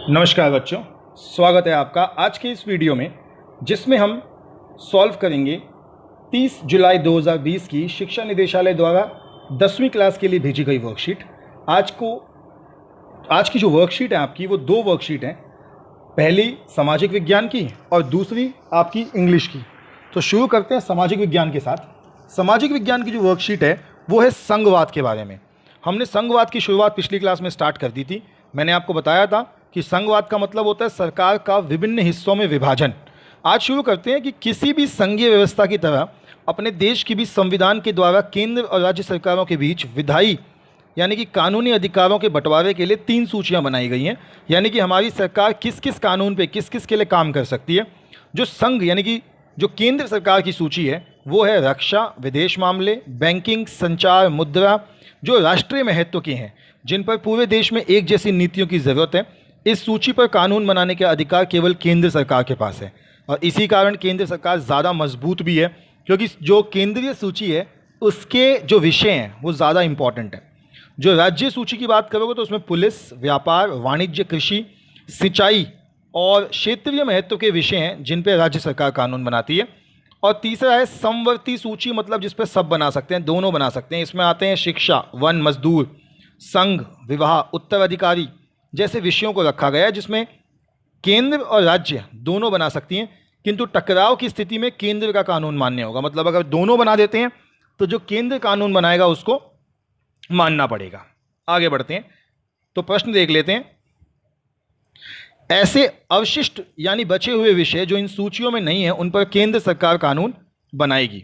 नमस्कार बच्चों, स्वागत है आपका आज के इस वीडियो में, जिसमें हम सॉल्व करेंगे 30 जुलाई 2020 की शिक्षा निदेशालय द्वारा 10वीं क्लास के लिए भेजी गई वर्कशीट। आज की जो वर्कशीट है आपकी, वो दो वर्कशीट हैं। पहली सामाजिक विज्ञान की और दूसरी आपकी इंग्लिश की। तो शुरू करते हैं सामाजिक विज्ञान के साथ। सामाजिक विज्ञान की जो वर्कशीट है वो है संघवाद के बारे में। हमने संघवाद की शुरुआत पिछली क्लास में स्टार्ट कर दी थी। मैंने आपको बताया था कि संघवाद का मतलब होता है सरकार का विभिन्न हिस्सों में विभाजन। आज शुरू करते हैं कि किसी भी संघीय व्यवस्था की तरह अपने देश की भी संविधान के द्वारा केंद्र और राज्य सरकारों के बीच विधायी यानी कि कानूनी अधिकारों के बंटवारे के लिए 3 सूचियां बनाई गई हैं। यानी कि हमारी सरकार किस किस कानून पे किस किस के लिए काम कर सकती है। जो संघ यानी कि जो केंद्र सरकार की सूची है वो है रक्षा, विदेश मामले, बैंकिंग, संचार, मुद्रा, जो राष्ट्रीय महत्व के हैं, जिन पर पूरे देश में एक जैसी नीतियों की ज़रूरत है। इस सूची पर कानून बनाने के अधिकार केवल केंद्र सरकार के पास है और इसी कारण केंद्र सरकार ज़्यादा मजबूत भी है, क्योंकि जो केंद्रीय सूची है उसके जो विषय हैं वो ज़्यादा इम्पॉर्टेंट है। जो राज्य सूची की बात करोगे तो उसमें पुलिस, व्यापार, वाणिज्य, कृषि, सिंचाई और क्षेत्रीय महत्व के विषय हैं जिन पर राज्य सरकार कानून बनाती है। और तीसरा है समवर्ती सूची, मतलब जिस पर सब बना सकते हैं, दोनों बना सकते हैं। इसमें आते हैं शिक्षा, वन, मजदूर, संघ, विवाह, उत्तराधिकारी जैसे विषयों को रखा गया है, जिसमें केंद्र और राज्य दोनों बना सकती हैं, किंतु टकराव की स्थिति में केंद्र का कानून मान्य होगा। मतलब अगर दोनों बना देते हैं तो जो केंद्र कानून बनाएगा उसको मानना पड़ेगा। आगे बढ़ते हैं तो प्रश्न देख लेते हैं। ऐसे अवशिष्ट यानी बचे हुए विषय जो इन सूचियों में नहीं है उन पर केंद्र सरकार कानून बनाएगी।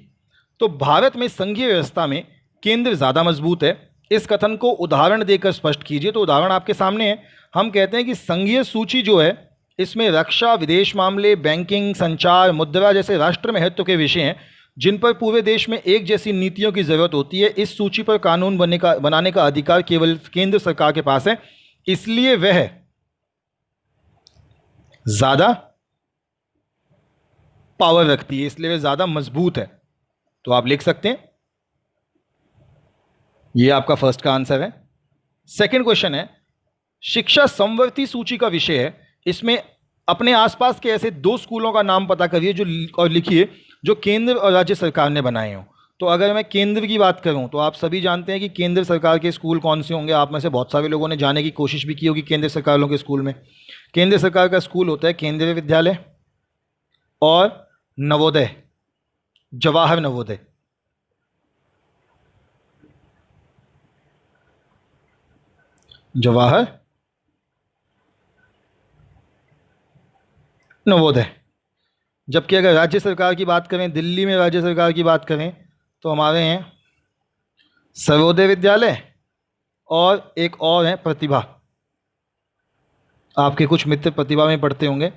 तो भारत में संघीय व्यवस्था में केंद्र ज़्यादा मजबूत है। इस कथन को उदाहरण देकर स्पष्ट कीजिए। तो उदाहरण आपके सामने है। हम कहते हैं कि संघीय सूची जो है इसमें रक्षा, विदेश मामले, बैंकिंग, संचार, मुद्रा जैसे राष्ट्र महत्व के विषय हैं जिन पर पूरे देश में एक जैसी नीतियों की ज़रूरत होती है। इस सूची पर कानून बनाने का अधिकार केवल केंद्र सरकार के पास है, इसलिए वह ज़्यादा पावर रखती है, इसलिए वह ज़्यादा मजबूत है। तो आप लिख सकते हैं, ये आपका फर्स्ट का आंसर है। सेकंड क्वेश्चन है, शिक्षा समवर्ती सूची का विषय है। इसमें अपने आसपास के ऐसे 2 स्कूलों का नाम पता करिए जो और लिखिए जो केंद्र और राज्य सरकार ने बनाए हों। तो अगर मैं केंद्र की बात करूं तो आप सभी जानते हैं कि केंद्र सरकार के स्कूल कौन से होंगे। आप में से बहुत सारे लोगों ने जाने की कोशिश भी की होगी केंद्र सरकारों के स्कूल में। केंद्र सरकार का स्कूल होता है केंद्रीय विद्यालय और नवोदय, जवाहर नवोदय। जवाहर नवोदय। जबकि अगर राज्य सरकार की बात करें, दिल्ली में राज्य सरकार की बात करें तो हमारे हैं सर्वोदय विद्यालय और एक और है प्रतिभा। आपके कुछ मित्र प्रतिभा में पढ़ते होंगे,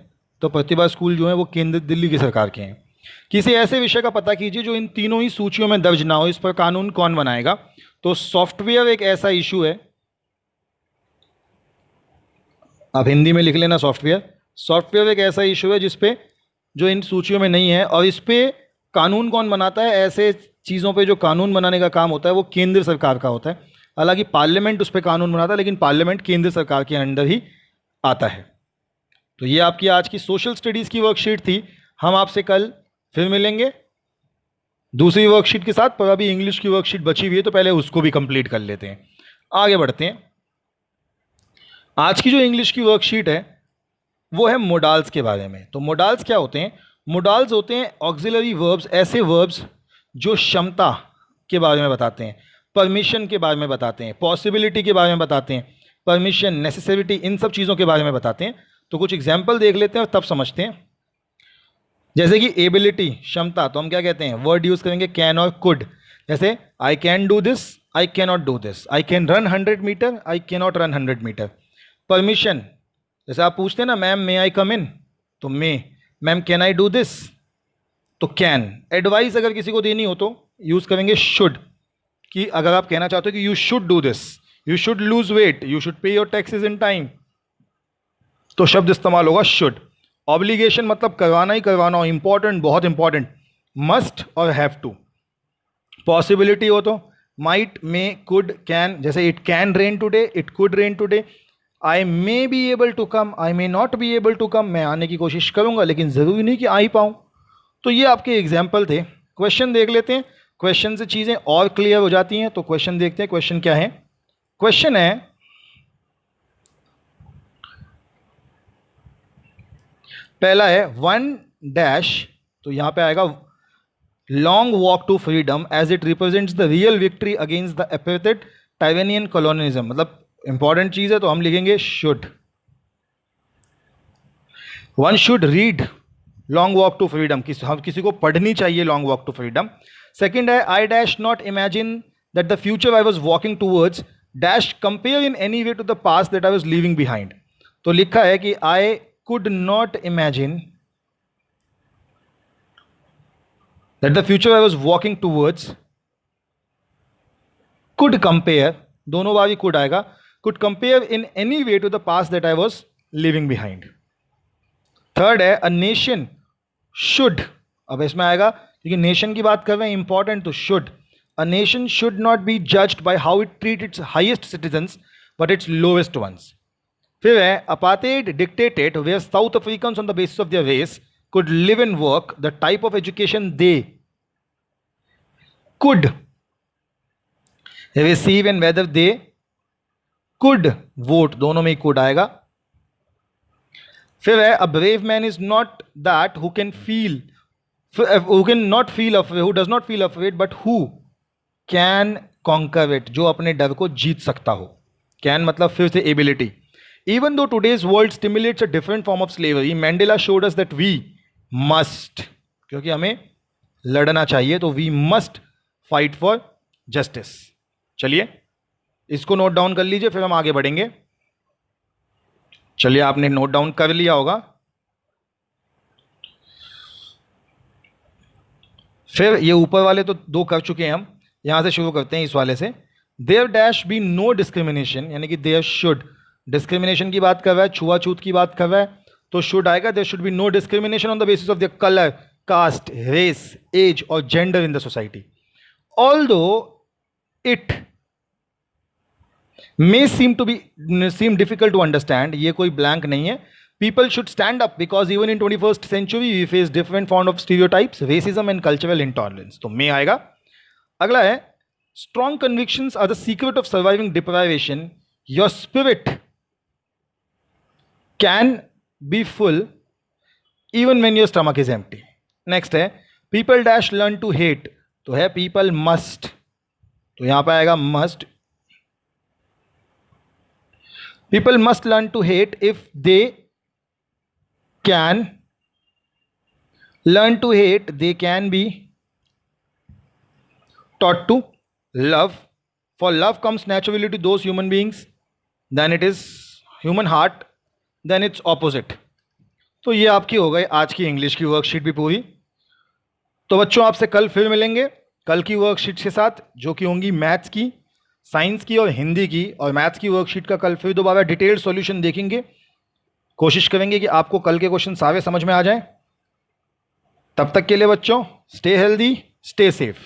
तो प्रतिभा स्कूल जो है वो केंद्र दिल्ली की सरकार के हैं। किसी ऐसे विषय का पता कीजिए जो इन तीनों ही सूचियों में दर्ज ना हो, इस पर कानून कौन बनाएगा। तो सॉफ्टवेयर एक ऐसा इशू है, आप हिंदी में लिख लेना सॉफ्टवेयर। सॉफ्टवेयर एक ऐसा इशू है जिसपे जो इन सूचियों में नहीं है, और इस पे कानून कौन बनाता है। ऐसे चीज़ों पे जो कानून बनाने का काम होता है वो केंद्र सरकार का होता है। हालांकि पार्लियामेंट उस पर कानून बनाता है, लेकिन पार्लियामेंट केंद्र सरकार के अंडर ही आता है। तो ये आपकी आज की सोशल स्टडीज़ की वर्कशीट थी। हम आपसे कल फिर मिलेंगे दूसरी वर्कशीट के साथ, पर अभी इंग्लिश की वर्कशीट बची हुई है तो पहले उसको भी कंप्लीट कर लेते हैं। आगे बढ़ते हैं। आज की जो इंग्लिश की वर्कशीट है वो है मोडाल्स के बारे में। तो मोडाल्स क्या होते हैं? मोडाल्स होते हैं ऑक्सिलरी वर्ब्स, ऐसे वर्ब्स जो क्षमता के बारे में बताते हैं, परमिशन के बारे में बताते हैं, पॉसिबिलिटी के बारे में बताते हैं, परमिशन, नेसेसिटी, इन सब चीज़ों के बारे में बताते हैं। तो कुछ एग्जाम्पल देख लेते हैं और तब समझते हैं। जैसे कि एबिलिटी, क्षमता, तो हम क्या कहते हैं? वर्ड यूज़ करेंगे कैन और कुड। जैसे I can do this, I can not do this. I can run 100 metre, I can not run 100 metre. Permission, जैसे आप पूछते हैं ना ma'am may I come in, तो may. Ma'am can I do this, तो can. Advice अगर किसी को देनी हो तो यूज़ करेंगे शुड, कि अगर आप कहना चाहते हो कि you should do this, you should lose weight, you should pay your taxes in time, तो शब्द इस्तेमाल होगा शुड। ऑब्लिगेशन मतलब करवाना ही करवाना हो, इंपॉर्टेंट, बहुत इंपॉर्टेंट, मस्ट और हैव टू। पॉसिबिलिटी हो तो माइट, मे, कुड, कैन। जैसे it can rain today, it could rain today, I may be able to come, I may not be able to come, मैं आने की कोशिश करूंगा लेकिन ज़रूरी नहीं कि आ ही पाऊँ। तो ये आपके एग्जाम्पल थे। क्वेश्चन देख लेते हैं, क्वेश्चन से चीज़ें और क्लियर हो जाती हैं। तो क्वेश्चन देखते हैं, क्वेश्चन क्या है। क्वेश्चन है, पहला है वन डैश, तो यहां पे आएगा long walk to freedom as it represents the real victory against the apartheid Taiwanian colonialism. मतलब इंपॉर्टेंट चीज है तो हम लिखेंगे should, one should read long walk to freedom, हम किसी को पढ़नी चाहिए long walk to freedom. Second है I dash not imagine that the future I was walking towards dash compare in any way to the past that I was living behind. तो लिखा है कि I could not imagine that the future I was walking towards could compare, दोनों बार ही could आएगा, could compare in any way to the past that I was leaving behind. Third है a nation should, अब इसमें आएगा क्योंकि nation की बात कर रहे हैं इंपॉर्टेंट, तो should, a nation should not be judged by how it treats its highest citizens but its lowest ones. फिर है apartheid dictated where South Africans on the basis of their race could live and work, the type of education they could receive and whether they could vote, दोनों में ही could आएगा। फिर है a brave man is not that who can feel, who can not feel afraid, who does not feel afraid but who can conquer it, जो अपने डर को जीत सकता हो। can मतलब फिर से ability। Even though today's world stimulates a different form of slavery, Mandela showed us that we must, क्योंकि हमें लड़ना चाहिए तो we must fight for justice। चलिए इसको नोट डाउन कर लीजिए, फिर हम आगे बढ़ेंगे। चलिए आपने नोट डाउन कर लिया होगा। फिर ये ऊपर वाले तो दो कर चुके हैं हम, यहां से शुरू करते हैं इस वाले से। There dash be no discrimination, यानी कि देयर शुड, डिस्क्रिमिनेशन की बात कर रहा है, छुआछूत की बात कर रहा है, तो शुड आएगा। There should be no discrimination on the basis of their colour, caste, race, age और gender in the society. Although it may seem difficult to understand, ये कोई blank नहीं है। People should stand up because even in 21st century we face different form of stereotypes, racism and cultural intolerance, तो may आएगा। अगला है strong convictions are the secret of surviving deprivation, your spirit can be full even when your stomach is empty। next है people dash learn to hate, तो है people must, तो यहां पर आएगा must। People must learn to hate if they can learn to hate, they can be taught to love, for love comes naturally to those human beings, then it is human heart, then its opposite। तो ये आपकी हो गई आज की English की worksheet भी पूरी। तो बच्चों आपसे कल फिर मिलेंगे कल की वर्कशीट के साथ, जो कि होंगी मैथ्स की, साइंस की और हिंदी की। और मैथ्स की वर्कशीट का कल फिर दोबारा डिटेल्ड सॉल्यूशन देखेंगे, कोशिश करेंगे कि आपको कल के क्वेश्चन सारे समझ में आ जाएं। तब तक के लिए बच्चों स्टे हेल्दी, स्टे सेफ।